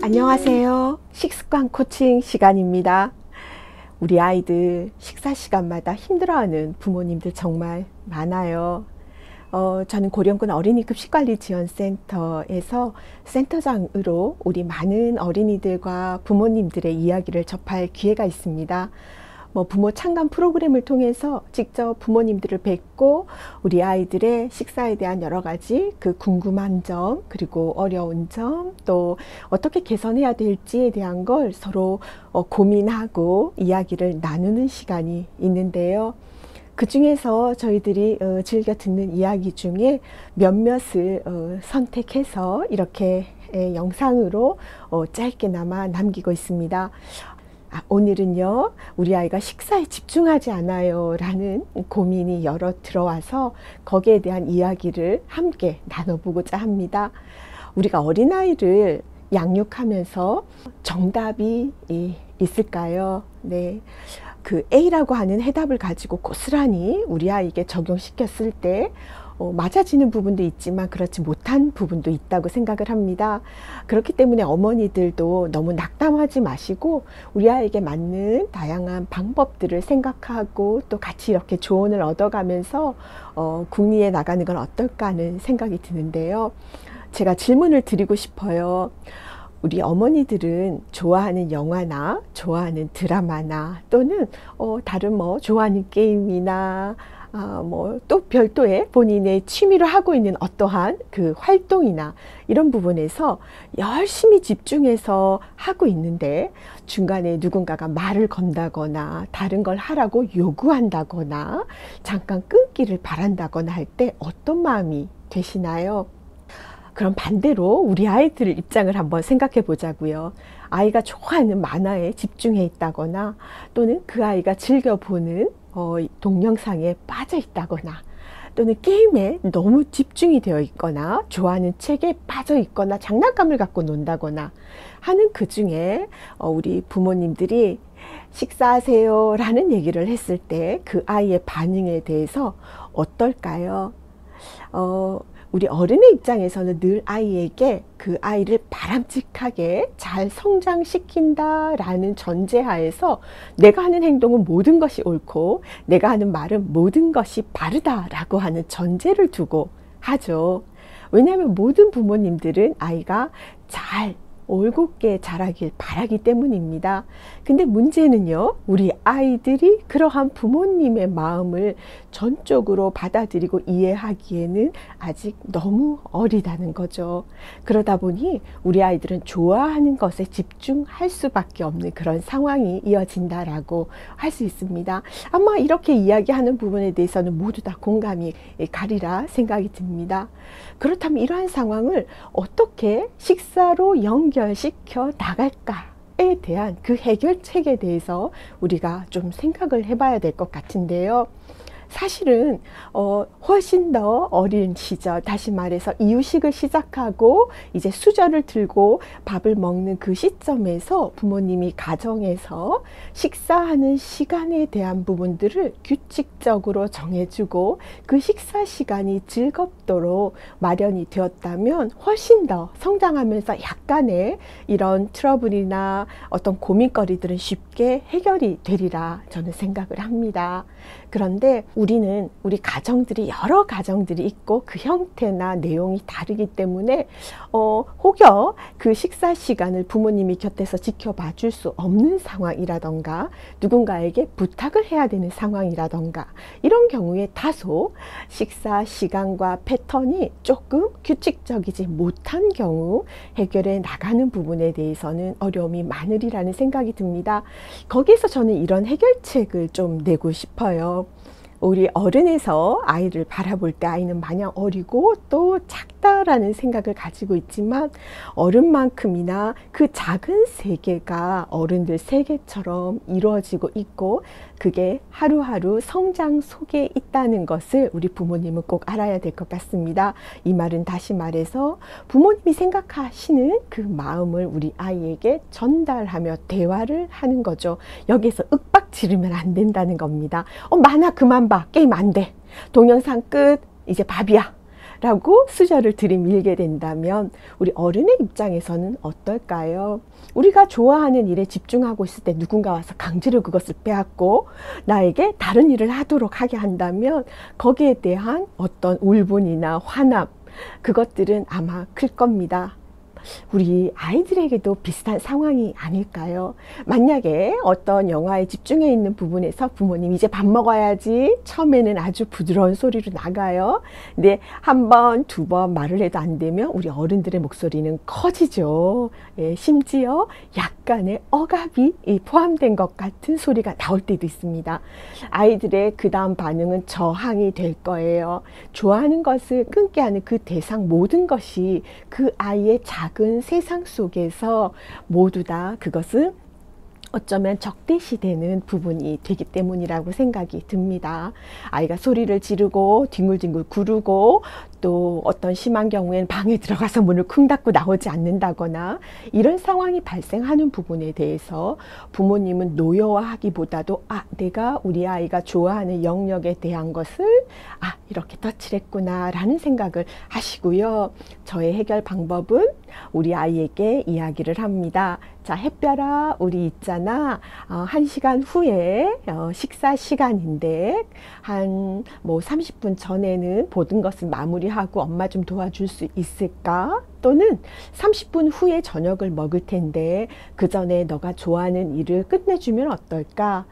안녕하세요. 식습관 코칭 시간입니다. 우리 아이들 식사 시간마다 힘들어하는 부모님들 정말 많아요. 저는 고령군 어린이 급식관리지원센터에서 센터장으로 우리 많은 어린이들과 부모님들의 이야기를 접할 기회가 있습니다. 부모 참관 프로그램을 통해서 직접 부모님들을 뵙고 우리 아이들의 식사에 대한 여러 가지 그 궁금한 점, 그리고 어려운 점, 또 어떻게 개선해야 될지에 대한 걸 서로 고민하고 이야기를 나누는 시간이 있는데요. 그 중에서 저희들이 즐겨 듣는 이야기 중에 몇몇을 선택해서 이렇게 영상으로 짧게나마 남기고 있습니다. 오늘은요, 우리 아이가 식사에 집중하지 않아요 라는 고민이 여러 들어와서 거기에 대한 이야기를 함께 나눠보고자 합니다. 우리가 어린아이를 양육하면서 정답이 있을까요? 네. 그 A라고 하는 해답을 가지고 고스란히 우리 아이에게 적용시켰을 때 맞아지는 부분도 있지만 그렇지 못한 부분도 있다고 생각을 합니다. 그렇기 때문에 어머니들도 너무 낙담하지 마시고 우리 아이에게 맞는 다양한 방법들을 생각하고 또 같이 이렇게 조언을 얻어가면서 궁리해 나가는 건 어떨까 하는 생각이 드는데요. 제가 질문을 드리고 싶어요. 우리 어머니들은 좋아하는 영화나 좋아하는 드라마나 또는 다른 좋아하는 게임이나 또 별도의 본인의 취미로 하고 있는 어떠한 그 활동이나 이런 부분에서 열심히 집중해서 하고 있는데 중간에 누군가가 말을 건다거나 다른 걸 하라고 요구한다거나 잠깐 끊기를 바란다거나 할 때 어떤 마음이 되시나요? 그럼 반대로 우리 아이들 입장을 한번 생각해 보자고요. 아이가 좋아하는 만화에 집중해 있다거나 또는 그 아이가 즐겨보는 동영상에 빠져 있다거나 또는 게임에 너무 집중이 되어 있거나 좋아하는 책에 빠져 있거나 장난감을 갖고 논다거나 하는 그 중에 우리 부모님들이 식사하세요 라는 얘기를 했을 때 그 아이의 반응에 대해서 어떨까요? 우리 어른의 입장에서는 늘 아이에게 그 아이를 바람직하게 잘 성장시킨다 라는 전제하에서 내가 하는 행동은 모든 것이 옳고 내가 하는 말은 모든 것이 바르다 라고 하는 전제를 두고 하죠. 왜냐하면 모든 부모님들은 아이가 잘 올곧게 자라길 바라기 때문입니다. 근데 문제는요, 우리 아이들이 그러한 부모님의 마음을 전적으로 받아들이고 이해하기에는 아직 너무 어리다는 거죠. 그러다 보니 우리 아이들은 좋아하는 것에 집중할 수밖에 없는 그런 상황이 이어진다라고 할 수 있습니다. 아마 이렇게 이야기하는 부분에 대해서는 모두 다 공감이 가리라 생각이 듭니다. 그렇다면 이러한 상황을 어떻게 식사로 연결시켜 나갈까에 대한 그 해결책에 대해서 우리가 좀 생각을 해봐야 될 것 같은데요. 사실은 훨씬 더 어린 시절, 다시 말해서 이유식을 시작하고 이제 수저를 들고 밥을 먹는 그 시점에서 부모님이 가정에서 식사하는 시간에 대한 부분들을 규칙적으로 정해주고 그 식사 시간이 즐겁도록 마련이 되었다면 훨씬 더 성장하면서 약간의 이런 트러블이나 어떤 고민거리들은 쉽게 해결이 되리라 저는 생각을 합니다. 그런데 우리는 우리 가정들이 여러 가정들이 있고 그 형태나 내용이 다르기 때문에 혹여 그 식사 시간을 부모님이 곁에서 지켜봐 줄 수 없는 상황이라던가 누군가에게 부탁을 해야 되는 상황이라던가 이런 경우에 다소 식사 시간과 패턴이 조금 규칙적이지 못한 경우 해결해 나가는 부분에 대해서는 어려움이 많으리라는 생각이 듭니다. 거기에서 저는 이런 해결책을 좀 내고 싶어요. 우리 어른에서 아이를 바라볼 때 아이는 마냥 어리고 또 작다라는 생각을 가지고 있지만 어른만큼이나 그 작은 세계가 어른들 세계처럼 이루어지고 있고 그게 하루하루 성장 속에 있다는 것을 우리 부모님은 꼭 알아야 될 것 같습니다. 이 말은 다시 말해서 부모님이 생각하시는 그 마음을 우리 아이에게 전달하며 대화를 하는 거죠. 여기에서 윽박 지르면 안 된다는 겁니다. 만화 그만 봐. 게임 안 돼. 동영상 끝. 이제 밥이야 라고 수저를 들이밀게 된다면 우리 어른의 입장에서는 어떨까요? 우리가 좋아하는 일에 집중하고 있을 때 누군가 와서 강제로 그것을 빼앗고 나에게 다른 일을 하도록 하게 한다면 거기에 대한 어떤 울분이나 화남, 그것들은 아마 클 겁니다. 우리 아이들에게도 비슷한 상황이 아닐까요? 만약에 어떤 영화에 집중해 있는 부분에서 부모님 이제 밥 먹어야지, 처음에는 아주 부드러운 소리로 나가요. 근데 한 번, 두 번 말을 해도 안 되면 우리 어른들의 목소리는 커지죠. 예, 심지어 약간의 억압이 포함된 것 같은 소리가 나올 때도 있습니다. 아이들의 그 다음 반응은 저항이 될 거예요. 좋아하는 것을 끊게 하는 그 대상 모든 것이 그 아이의 작은 세상 속에서 모두 다 그것은 어쩌면 적대시되는 부분이 되기 때문이라고 생각이 듭니다. 아이가 소리를 지르고 뒹굴뒹굴 구르고 또 어떤 심한 경우에는 방에 들어가서 문을 쿵 닫고 나오지 않는다거나 이런 상황이 발생하는 부분에 대해서 부모님은 노여워하기보다도 내가 우리 아이가 좋아하는 영역에 대한 것을 이렇게 터치했구나 라는 생각을 하시고요. 저의 해결 방법은 우리 아이에게 이야기를 합니다. 자, 햇별아, 우리 있잖아. 1시간 후에 식사 시간인데 한 30분 전에는 모든 것을 마무리하고 엄마 좀 도와줄 수 있을까? 또는 30분 후에 저녁을 먹을 텐데 그 전에 너가 좋아하는 일을 끝내주면 어떨까?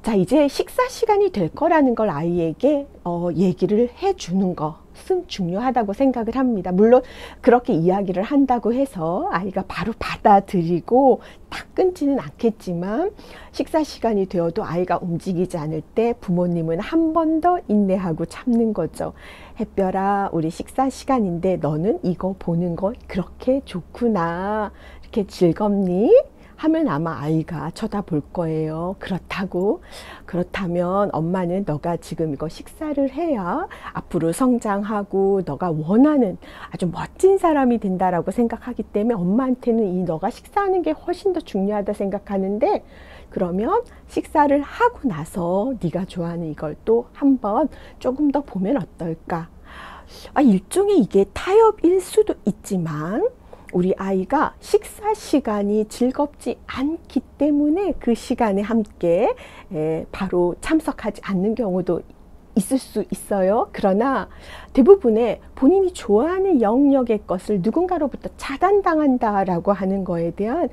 자, 이제 식사 시간이 될 거라는 걸 아이에게 얘기를 해주는 것은 중요하다고 생각을 합니다. 물론 그렇게 이야기를 한다고 해서 아이가 바로 받아들이고 딱 끊지는 않겠지만 식사 시간이 되어도 아이가 움직이지 않을 때 부모님은 한 번 더 인내하고 참는 거죠. 햇별아, 우리 식사 시간인데 너는 이거 보는 거 그렇게 좋구나. 이렇게 즐겁니? 하면 아마 아이가 쳐다볼 거예요. 그렇다면 엄마는 너가 지금 이거 식사를 해야 앞으로 성장하고 너가 원하는 아주 멋진 사람이 된다라고 생각하기 때문에 엄마한테는 이 너가 식사하는 게 훨씬 더 중요하다 생각하는데, 그러면 식사를 하고 나서 네가 좋아하는 이걸 또 한번 조금 더 보면 어떨까? 일종의 이게 타협일 수도 있지만 우리 아이가 식사 시간이 즐겁지 않기 때문에 그 시간에 함께 바로 참석하지 않는 경우도 있을 수 있어요. 그러나 대부분의 본인이 좋아하는 영역의 것을 누군가로부터 차단당한다라고 하는 거에 대한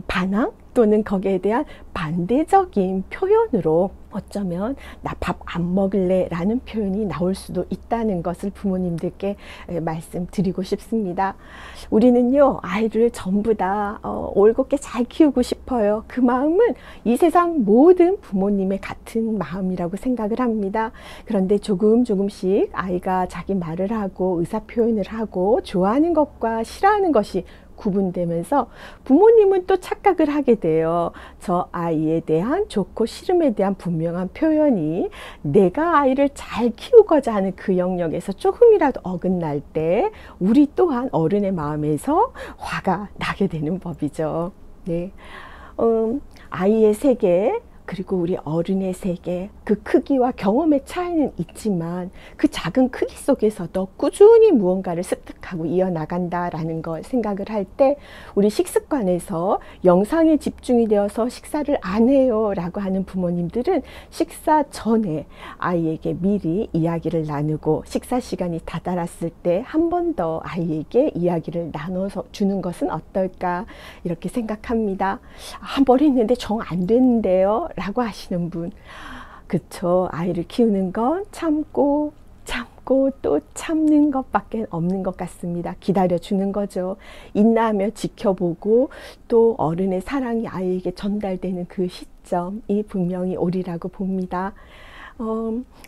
반항 또는 거기에 대한 반대적인 표현으로 어쩌면 나 밥 안 먹을래 라는 표현이 나올 수도 있다는 것을 부모님들께 말씀드리고 싶습니다. 우리는요, 아이를 전부 다 올곧게 잘 키우고 싶어요. 그 마음은 이 세상 모든 부모님의 같은 마음이라고 생각을 합니다. 그런데 조금씩 아이가 자기 말을 하고 의사 표현을 하고 좋아하는 것과 싫어하는 것이 구분되면서 부모님은 또 착각을 하게 돼요. 저 아이에 대한 좋고 싫음에 대한 분명한 표현이 내가 아이를 잘 키우고자 하는 그 영역에서 조금이라도 어긋날 때 우리 또한 어른의 마음에서 화가 나게 되는 법이죠. 네. 아이의 세계 그리고 우리 어른의 세계, 그 크기와 경험의 차이는 있지만 그 작은 크기 속에서도 꾸준히 무언가를 습득하고 이어나간다라는 걸 생각을 할 때 우리 식습관에서 영상에 집중이 되어서 식사를 안 해요 라고 하는 부모님들은 식사 전에 아이에게 미리 이야기를 나누고 식사 시간이 다다랐을 때 한 번 더 아이에게 이야기를 나눠서 주는 것은 어떨까 이렇게 생각합니다. 한 번 했는데 정 안 됐는데요 라고 하시는 분, 그쵸. 아이를 키우는 건 참고 또 참는 것밖에 없는 것 같습니다. 기다려주는 거죠. 인내하며 지켜보고 또 어른의 사랑이 아이에게 전달되는 그 시점이 분명히 오리라고 봅니다.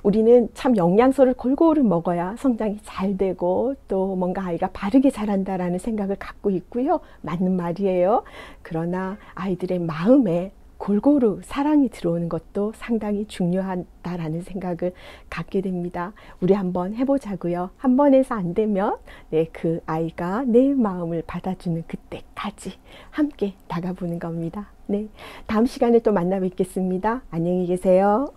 우리는 참 영양소를 골고루 먹어야 성장이 잘 되고 또 뭔가 아이가 바르게 자란다라는 생각을 갖고 있고요. 맞는 말이에요. 그러나 아이들의 마음에 골고루 사랑이 들어오는 것도 상당히 중요하다라는 생각을 갖게 됩니다. 우리 한번 해보자고요. 한 번 해서 안 되면 그 아이가 내 마음을 받아주는 그때까지 함께 나가보는 겁니다. 다음 시간에 또 만나 뵙겠습니다. 안녕히 계세요.